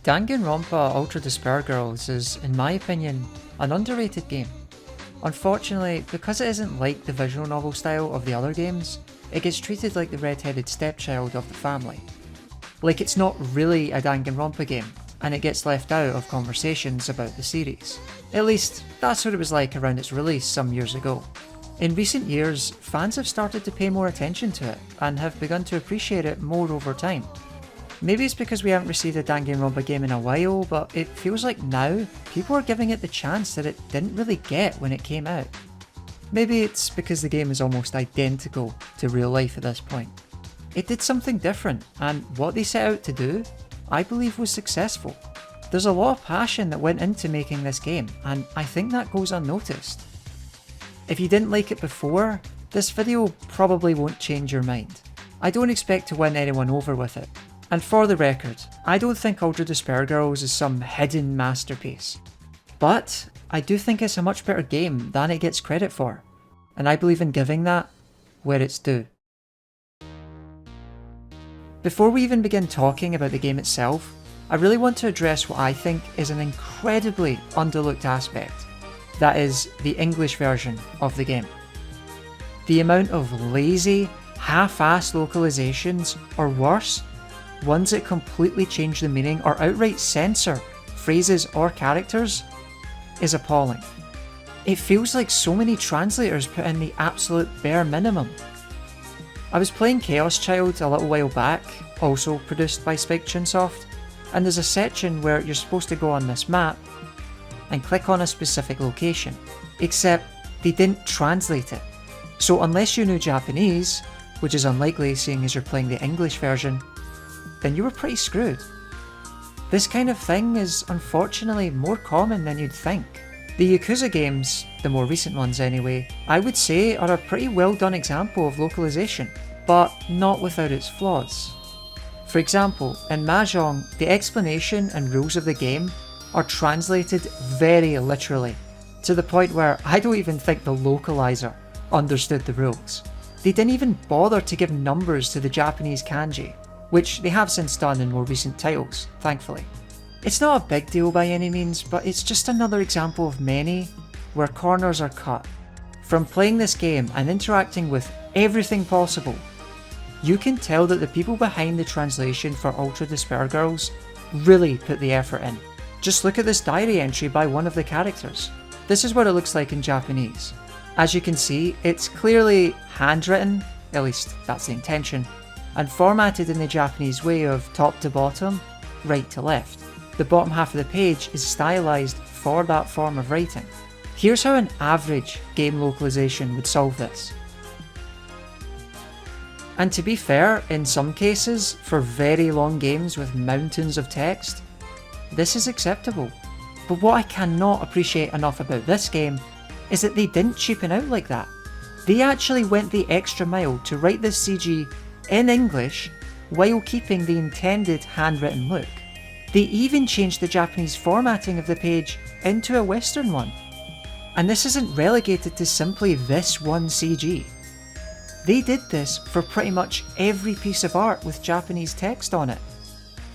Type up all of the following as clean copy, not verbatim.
Danganronpa Ultra Despair Girls is, in my opinion, an underrated game. Unfortunately, because it isn't like the visual novel style of the other games, it gets treated like the red-headed stepchild of the family. Like it's not really a Danganronpa game, and it gets left out of conversations about the series. At least, that's what it was like around its release some years ago. In recent years, fans have started to pay more attention to it, and have begun to appreciate it more over time. Maybe it's because we haven't received a Danganronpa game in a while, but it feels like now, people are giving it the chance that it didn't really get when it came out. Maybe it's because the game is almost identical to real life at this point. It did something different, and what they set out to do, I believe was successful. There's a lot of passion that went into making this game, and I think that goes unnoticed. If you didn't like it before, this video probably won't change your mind. I don't expect to win anyone over with it. And for the record, I don't think Ultra Despair Girls is some hidden masterpiece. But I do think it's a much better game than it gets credit for, and I believe in giving that where it's due. Before we even begin talking about the game itself, I really want to address what I think is an incredibly underlooked aspect. That is the English version of the game. The amount of lazy, half-assed localizations, or worse, ones that completely change the meaning or outright censor phrases or characters, is appalling. It feels like so many translators put in the absolute bare minimum. I was playing Chaos Child a little while back, also produced by Spike Chunsoft, and there's a section where you're supposed to go on this map and click on a specific location, except they didn't translate it. So unless you knew Japanese, which is unlikely seeing as you're playing the English version, then you were pretty screwed. This kind of thing is unfortunately more common than you'd think. The Yakuza games, the more recent ones anyway, I would say are a pretty well done example of localization, but not without its flaws. For example, in Mahjong, the explanation and rules of the game are translated very literally, to the point where I don't even think the localizer understood the rules. They didn't even bother to give numbers to the Japanese kanji, which they have since done in more recent titles, thankfully. It's not a big deal by any means, but it's just another example of many where corners are cut. From playing this game and interacting with everything possible, you can tell that the people behind the translation for Ultra Despair Girls really put the effort in. Just look at this diary entry by one of the characters. This is what it looks like in Japanese. As you can see, it's clearly handwritten, at least that's the intention, and formatted in the Japanese way of top to bottom, right to left. The bottom half of the page is stylized for that form of writing. Here's how an average game localization would solve this. And to be fair, in some cases, for very long games with mountains of text, this is acceptable. But what I cannot appreciate enough about this game is that they didn't cheapen out like that. They actually went the extra mile to write this CG in English while keeping the intended handwritten look. They even changed the Japanese formatting of the page into a Western one. And this isn't relegated to simply this one CG. They did this for pretty much every piece of art with Japanese text on it.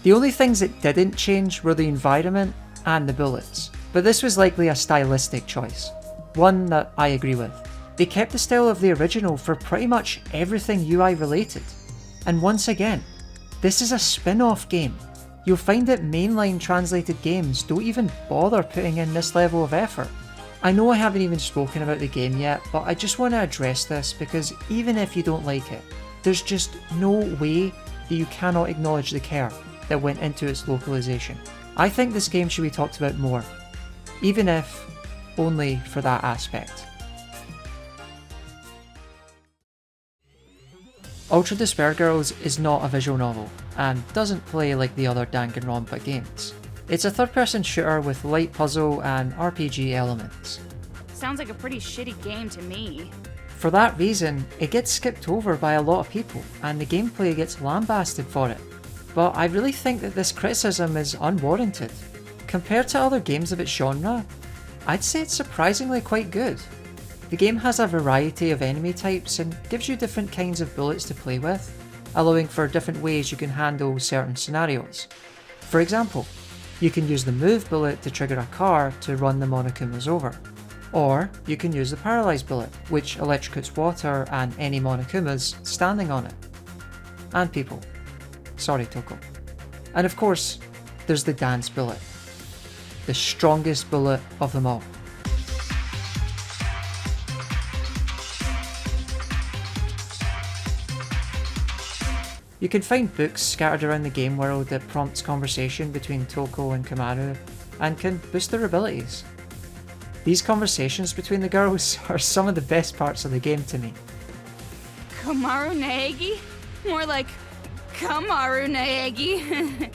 The only things that didn't change were the environment and the bullets, but this was likely a stylistic choice, one that I agree with. They kept the style of the original for pretty much everything UI related. And once again, this is a spin-off game. You'll find that mainline translated games don't even bother putting in this level of effort. I know I haven't even spoken about the game yet, but I just want to address this because even if you don't like it, there's just no way that you cannot acknowledge the care that went into its localization. I think this game should be talked about more, even if only for that aspect. Ultra Despair Girls is not a visual novel, and doesn't play like the other Danganronpa games. It's a third-person shooter with light puzzle and RPG elements. Sounds like a pretty shitty game to me. For that reason, it gets skipped over by a lot of people, and the gameplay gets lambasted for it. But I really think that this criticism is unwarranted. Compared to other games of its genre, I'd say it's surprisingly quite good. The game has a variety of enemy types and gives you different kinds of bullets to play with, allowing for different ways you can handle certain scenarios. For example, You can use the move bullet to trigger a car to run the Monokumas over. Or you can use the paralyze bullet, which electrocutes water and any Monokumas standing on it. And people. Sorry, Toko. And of course, there's the dance bullet. The strongest bullet of them all. You can find books scattered around the game world that prompts conversation between Toko and Kamaru and can boost their abilities. These conversations between the girls are some of the best parts of the game to me. Kamaru Naegi? More like Kamaru Naegi.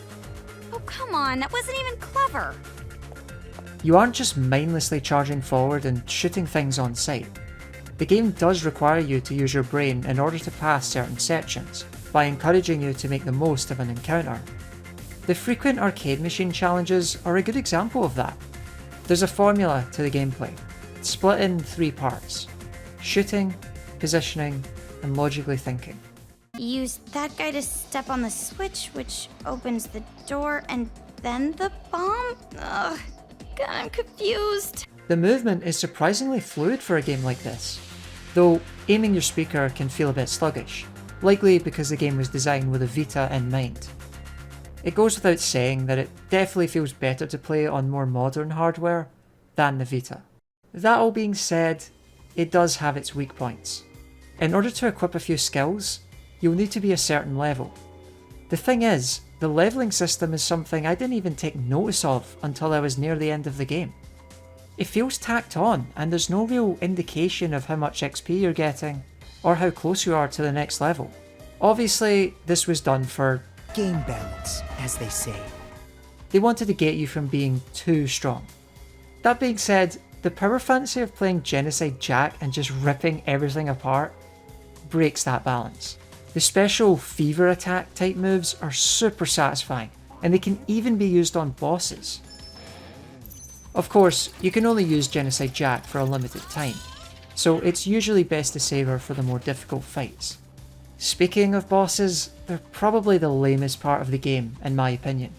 Oh, come on, that wasn't even clever. You aren't just mindlessly charging forward and shooting things on sight. The game does require you to use your brain in order to pass certain sections, by encouraging you to make the most of an encounter. The frequent arcade machine challenges are a good example of that. There's a formula to the gameplay, split in 3 parts: shooting, positioning, and logically thinking. Use that guy to step on the switch, which opens the door, and then the bomb? Ugh, God, I'm confused. The movement is surprisingly fluid for a game like this, though aiming your speaker can feel a bit sluggish, likely because the game was designed with a Vita in mind. It goes without saying that it definitely feels better to play on more modern hardware than the Vita. That all being said, it does have its weak points. In order to equip a few skills, you'll need to be a certain level. The thing is, the leveling system is something I didn't even take notice of until I was near the end of the game. It feels tacked on, and there's no real indication of how much XP you're getting, or how close you are to the next level. Obviously, this was done for game balance, as they say. They wanted to get you from being too strong. That being said, the power fantasy of playing Genocide Jack and just ripping everything apart breaks that balance. The special fever attack type moves are super satisfying, and they can even be used on bosses. Of course, you can only use Genocide Jack for a limited time, so it's usually best to save her for the more difficult fights. Speaking of bosses, they're probably the lamest part of the game, in my opinion.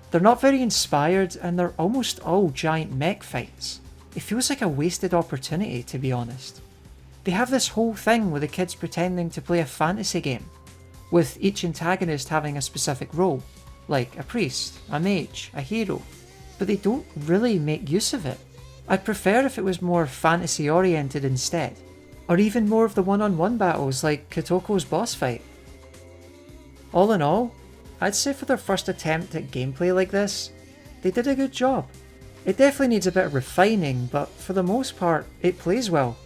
They're not very inspired, and they're almost all giant mech fights. It feels like a wasted opportunity, to be honest. They have this whole thing with the kids pretending to play a fantasy game, with each antagonist having a specific role, like a priest, a mage, a hero, but they don't really make use of it. I'd prefer if it was more fantasy oriented instead, or even more of the one-on-one battles like Kotoko's boss fight. All in all, I'd say for their first attempt at gameplay like this, they did a good job. It definitely needs a bit of refining, but for the most part, it plays well,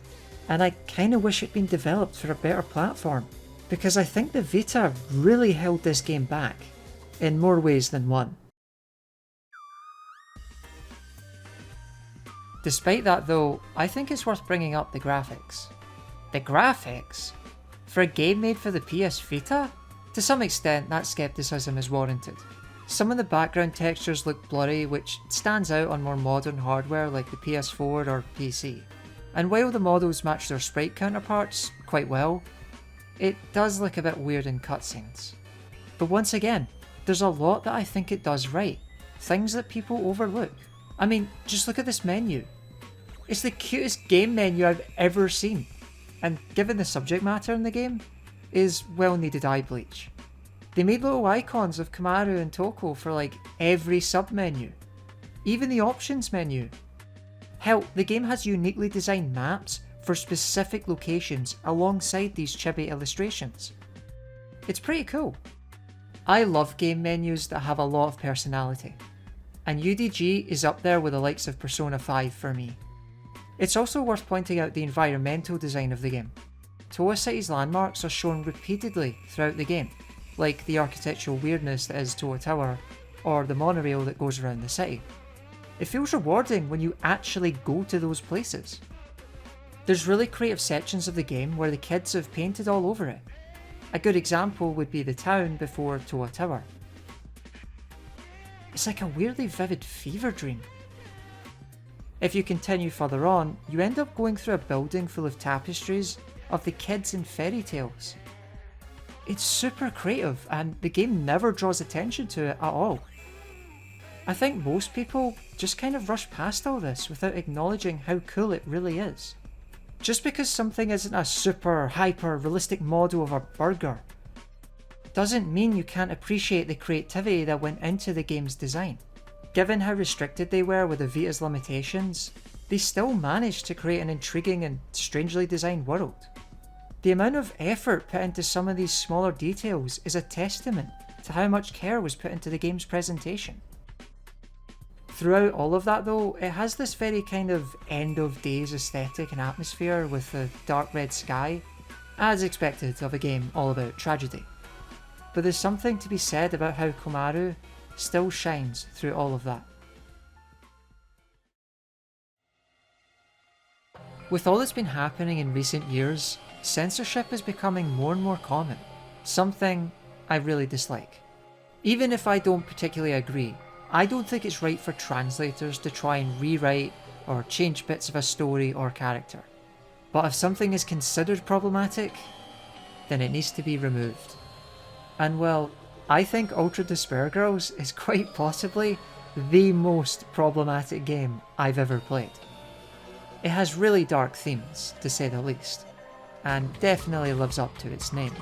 and I kinda wish it'd been developed for a better platform, because I think the Vita really held this game back, in more ways than one. Despite that though, I think it's worth bringing up the graphics. The graphics? For a game made for the PS Vita? To some extent, that skepticism is warranted. Some of the background textures look blurry, which stands out on more modern hardware like the PS4 or PC. And while the models match their sprite counterparts quite well, it does look a bit weird in cutscenes. But once again, there's a lot that I think it does right, things that people overlook. I mean, just look at this menu. It's the cutest game menu I've ever seen, and given the subject matter in the game, is well needed eye bleach. They made little icons of Kamaru and Toko for like every sub-menu, even the options menu. Hell, the game has uniquely designed maps for specific locations alongside these chibi illustrations. It's pretty cool. I love game menus that have a lot of personality, and UDG is up there with the likes of Persona 5 for me. It's also worth pointing out the environmental design of the game. Toa City's landmarks are shown repeatedly throughout the game, like the architectural weirdness that is Toa Tower, or the monorail that goes around the city. It feels rewarding when you actually go to those places. There's really creative sections of the game where the kids have painted all over it. A good example would be the town before Toa Tower. It's like a weirdly vivid fever dream. If you continue further on, you end up going through a building full of tapestries of the kids in fairy tales. It's super creative, and the game never draws attention to it at all. I think most people just kind of rush past all this without acknowledging how cool it really is. Just because something isn't a super, hyper, realistic model of a burger doesn't mean you can't appreciate the creativity that went into the game's design. Given how restricted they were with the Vita's limitations, they still managed to create an intriguing and strangely designed world. The amount of effort put into some of these smaller details is a testament to how much care was put into the game's presentation. Throughout all of that though, it has this very kind of end of days aesthetic and atmosphere with the dark red sky, as expected of a game all about tragedy. But there's something to be said about how Komaru still shines through all of that. With all that's been happening in recent years, censorship is becoming more and more common, something I really dislike. Even if I don't particularly agree, I don't think it's right for translators to try and rewrite or change bits of a story or character. But if something is considered problematic, then it needs to be removed. And well, I think Ultra Despair Girls is quite possibly the most problematic game I've ever played. It has really dark themes, to say the least, and definitely lives up to its name.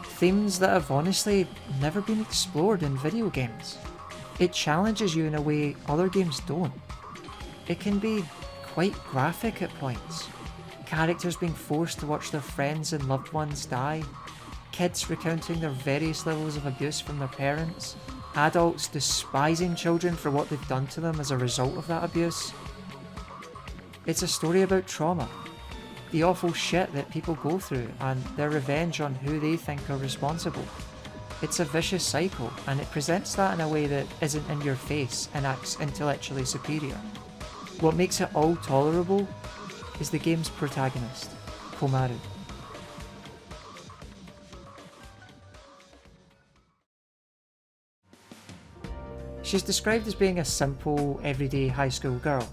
Themes that have honestly never been explored in video games. It challenges you in a way other games don't. It can be quite graphic at points. Characters being forced to watch their friends and loved ones die, kids recounting their various levels of abuse from their parents, adults despising children for what they've done to them as a result of that abuse. It's a story about trauma, the awful shit that people go through and their revenge on who they think are responsible. It's a vicious cycle, and it presents that in a way that isn't in your face and acts intellectually superior. What makes it all tolerable is the game's protagonist, Komaru. She's described as being a simple, everyday high school girl,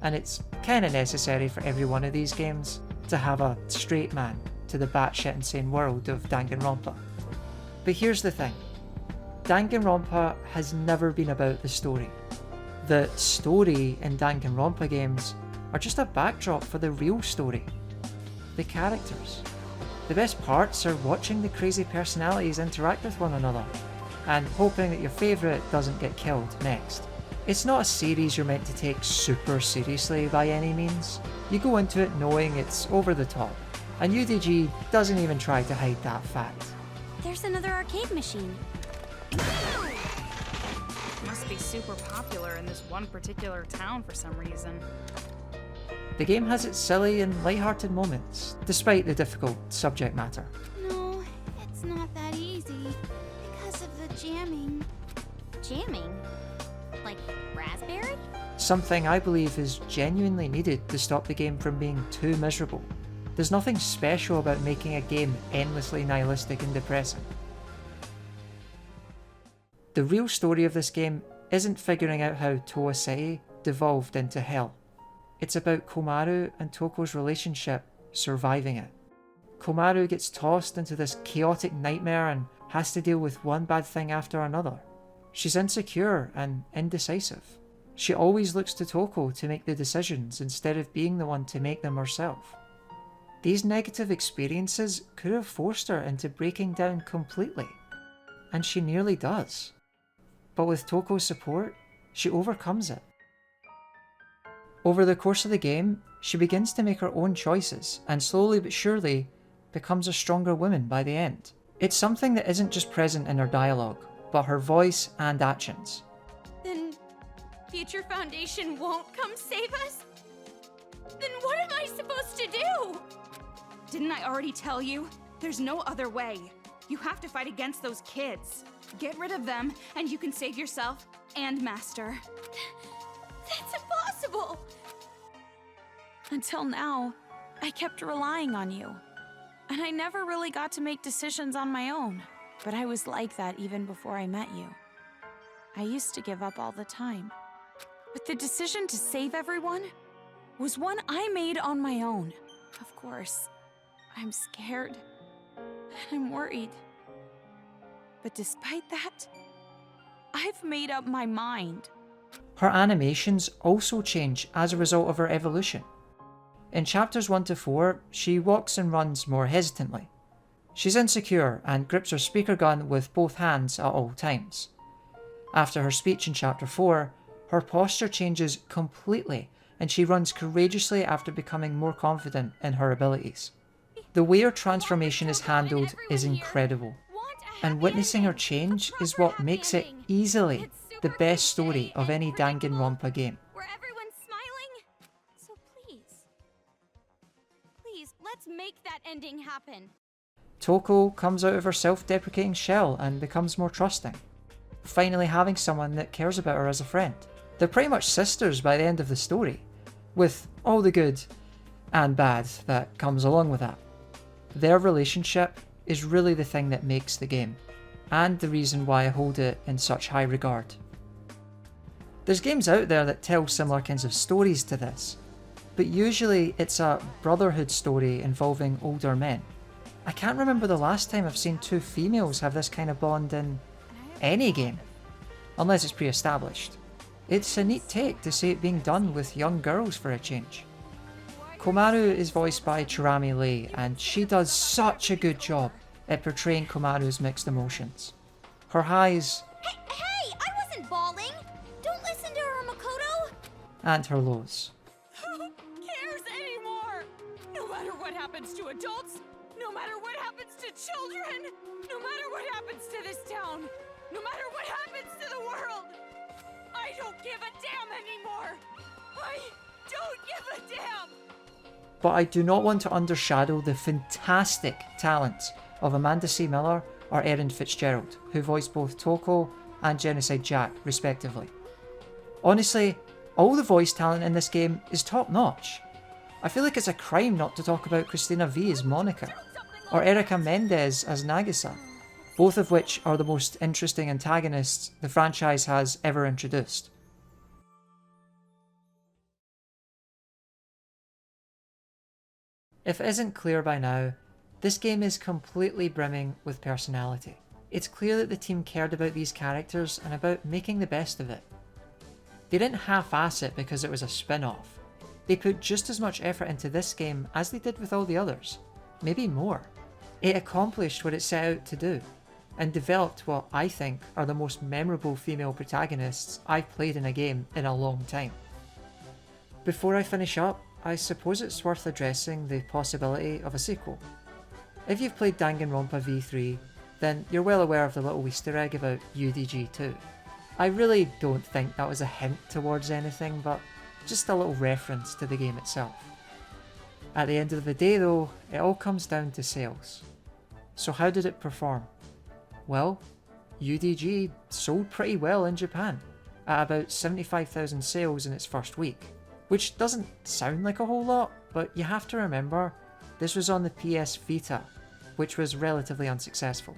and it's kinda necessary for every one of these games to have a straight man to the batshit insane world of Danganronpa. But here's the thing, Danganronpa has never been about the story. The story in Danganronpa games are just a backdrop for the real story. The characters. The best parts are watching the crazy personalities interact with one another, and hoping that your favourite doesn't get killed next. It's not a series you're meant to take super seriously by any means. You go into it knowing it's over the top, and UDG doesn't even try to hide that fact. There's another arcade machine. Must be super popular in this one particular town for some reason. The game has its silly and light-hearted moments, despite the difficult subject matter. No, it's not that easy. Because of the jamming. Jamming? Like raspberry? Something I believe is genuinely needed to stop the game from being too miserable. There's nothing special about making a game endlessly nihilistic and depressing. The real story of this game isn't figuring out how Toa City devolved into hell. It's about Komaru and Toko's relationship surviving it. Komaru gets tossed into this chaotic nightmare and has to deal with one bad thing after another. She's insecure and indecisive. She always looks to Toko to make the decisions instead of being the one to make them herself. These negative experiences could have forced her into breaking down completely, and she nearly does. But with Toko's support, she overcomes it. Over the course of the game, she begins to make her own choices and slowly but surely becomes a stronger woman by the end. It's something that isn't just present in her dialogue, but her voice and actions. Then Future Foundation won't come save us? Then what am I supposed to do? Didn't I already tell you? There's no other way. You have to fight against those kids. Get rid of them, and you can save yourself and Master. That's impossible! Until now, I kept relying on you. And I never really got to make decisions on my own. But I was like that even before I met you. I used to give up all the time. But the decision to save everyone was one I made on my own. Of course, I'm scared. And I'm worried. But despite that, I've made up my mind. Her animations also change as a result of her evolution. In chapters 1 to 4, she walks and runs more hesitantly. She's insecure and grips her speaker gun with both hands at all times. After her speech in chapter 4, her posture changes completely and she runs courageously after becoming more confident in her abilities. The way her transformation is handled is incredible, and witnessing her change is what makes it easily the best story of any Danganronpa game. Where everyone's smiling. So please, let's make that ending happen. Toko comes out of her self-deprecating shell and becomes more trusting, finally having someone that cares about her as a friend. They're pretty much sisters by the end of the story, with all the good and bad that comes along with that. Their relationship is really the thing that makes the game, and the reason why I hold it in such high regard. There's games out there that tell similar kinds of stories to this, but usually it's a brotherhood story involving older men. I can't remember the last time I've seen two females have this kind of bond in any game, unless it's pre-established. It's a neat take to see it being done with young girls for a change. Komaru is voiced by Chirami Lei, and she does such a good job at portraying Komaru's mixed emotions. Her highs Hey! I wasn't bawling! Don't listen to her, Makoto! and her lows. Who cares anymore? No matter what happens to adults, no matter what happens to children, no matter what happens to this town, no matter what happens to the world, I don't give a damn anymore! I don't give a damn! But I do not want to undershadow the fantastic talents of Amanda C. Miller or Erin Fitzgerald, who voiced both Toko and Genocide Jack, respectively. Honestly, all the voice talent in this game is top notch. I feel like it's a crime not to talk about Christina V as Monica, or Erica Mendez as Nagisa, both of which are the most interesting antagonists the franchise has ever introduced. If it isn't clear by now, this game is completely brimming with personality. It's clear that the team cared about these characters and about making the best of it. They didn't half-ass it because it was a spin-off. They put just as much effort into this game as they did with all the others, maybe more. It accomplished what it set out to do, and developed what I think are the most memorable female protagonists I've played in a game in a long time. Before I finish up, I suppose it's worth addressing the possibility of a sequel. If you've played Danganronpa V3, then you're well aware of the little Easter egg about UDG2. I really don't think that was a hint towards anything, but just a little reference to the game itself. At the end of the day though, it all comes down to sales. So how did it perform? Well, UDG sold pretty well in Japan, at about 75,000 sales in its first week. Which doesn't sound like a whole lot, but you have to remember, this was on the PS Vita, which was relatively unsuccessful.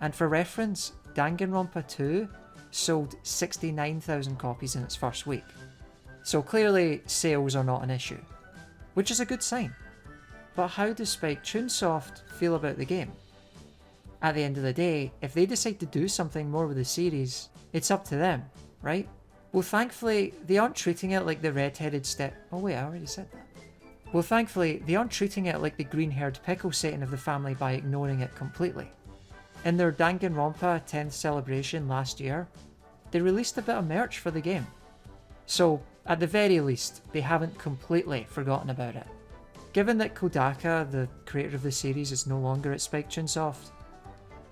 And for reference, Danganronpa 2 sold 69,000 copies in its first week. So clearly, sales are not an issue, which is a good sign. But how does Spike Chunsoft feel about the game? At the end of the day, if they decide to do something more with the series, it's up to them, right? Well, thankfully, they aren't treating it like the red-headed oh wait, I already said that. Well, thankfully, they aren't treating it like the green-haired pickle setting of the family by ignoring it completely. In their Danganronpa 10th celebration last year, they released a bit of merch for the game. So, at the very least, they haven't completely forgotten about it. Given that Kodaka, the creator of the series, is no longer at Spike Chunsoft,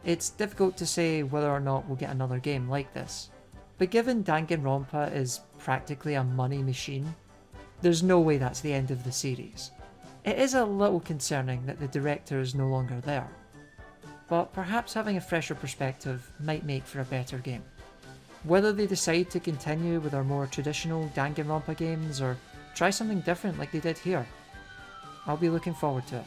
it's difficult to say whether or not we'll get another game like this. But given Danganronpa is practically a money machine, there's no way that's the end of the series. It is a little concerning that the director is no longer there, but perhaps having a fresher perspective might make for a better game. Whether they decide to continue with our more traditional Danganronpa games or try something different like they did here, I'll be looking forward to it.